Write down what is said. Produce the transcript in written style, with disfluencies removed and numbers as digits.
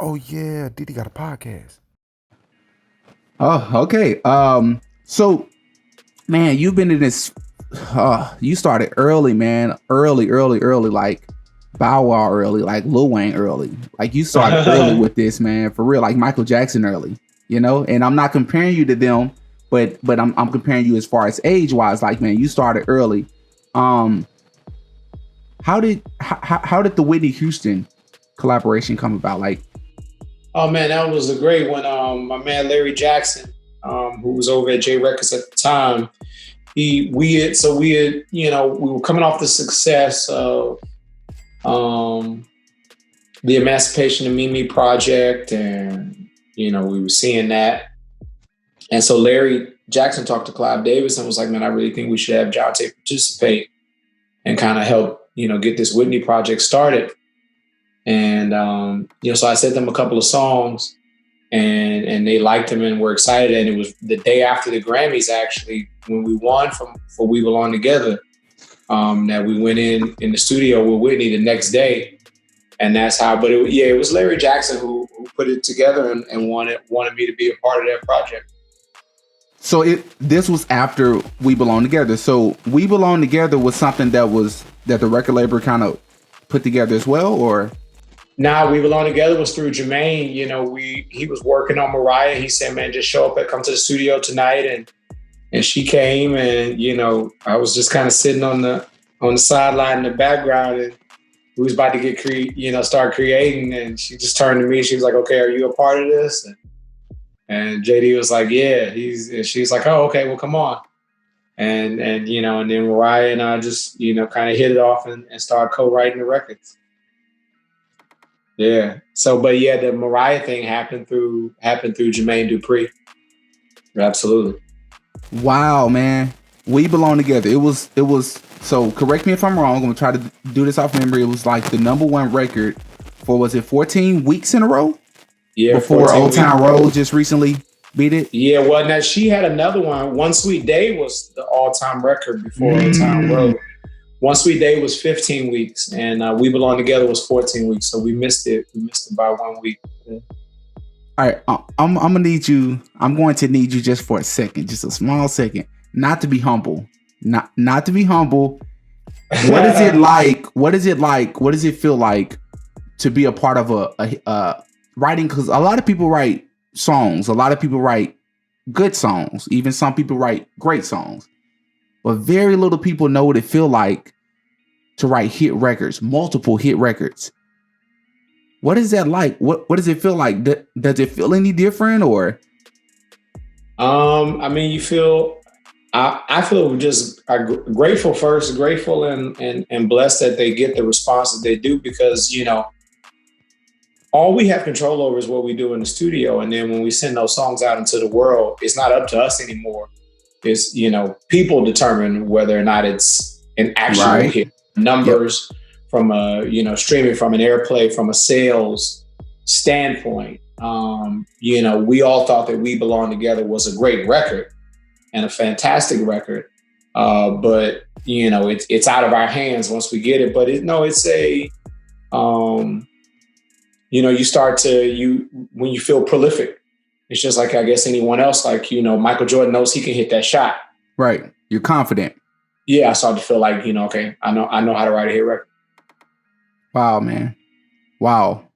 Oh yeah, Diddy got a podcast. Oh, okay. So man, you've been in this. You started early, man. Early, like Bow Wow early, like Lil Wayne early. Like you started early with this, man, for real. Like Michael Jackson early, you know. And I'm not comparing you to them, but I'm comparing you as far as age wise. Like, man, you started early. Um, how did the Whitney Houston collaboration come about? Like, Oh man, that was a great one. My man Larry Jackson, who was over at J Records at the time, we had, we were coming off the success of the Emancipation of Mimi project, and we were seeing that. And so Larry Jackson talked to Clive Davis and was like, "Man, I really think we should have Johntá participate and kind of help, get this Whitney project started." And, so I sent them a couple of songs and they liked them and were excited. And it was the day after the Grammys, actually, when we won for We Belong Together, that we went in the studio with Whitney the next day. And that's how, but it was Larry Jackson who put it together and wanted me to be a part of that project. So this was after We Belong Together. So We Belong Together was something that the record label kind of put together as well, or? Nah, We Belong Together was through Jermaine. He was working on Mariah. He said, "Man, just show up and come to the studio tonight." And she came, and I was just kind of sitting on the sideline in the background, and we was about to start creating. And she just turned to me. She was like, "Okay, are you a part of this?" And JD was like, "Yeah." She's like, "Oh, okay, well, come on." And then Mariah and I just kind of hit it off and started co-writing the records. Yeah. So, but yeah, the Mariah thing happened through Jermaine Dupri. Absolutely. Wow, man. We Belong Together. It was. So correct me if I'm wrong. I'm gonna try to do this off memory. It was like the #1 record for, was it 14 weeks in a row? Yeah. Before Old Town Road just recently beat it. Yeah. Well, now she had another one. One Sweet Day was the all-time record before Old Town Road. One Sweet Day was 15 weeks, and We Belong Together was 14 weeks. So we missed it. We missed it by 1 week. Yeah. All right, I'm gonna need you. I'm going to need you just for a second, just a small second, not to be humble, not to be humble. What is it like? What is it like? What does it feel like to be a part of a writing? Because a lot of people write songs. A lot of people write good songs. Even some people write great songs. But very little people know what it feels like to write hit records, multiple hit records. What is that like? What does it feel like? Does it feel any different, or? I mean, I feel just grateful first, grateful and blessed that they get the response that they do, because, all we have control over is what we do in the studio. And then when we send those songs out into the world, it's not up to us anymore. It's, people determine whether or not it's an actual hit. Numbers from a, streaming, from an airplay, from a sales standpoint. We all thought that We Belong Together was a great record and a fantastic record. But, it's out of our hands once we get it. But it's a, you start to, when you feel prolific, it's just like, I guess, anyone else, like, Michael Jordan knows he can hit that shot. Right. You're confident. Yeah. I started to feel like, okay, I know how to write a hit record. Wow, man. Wow.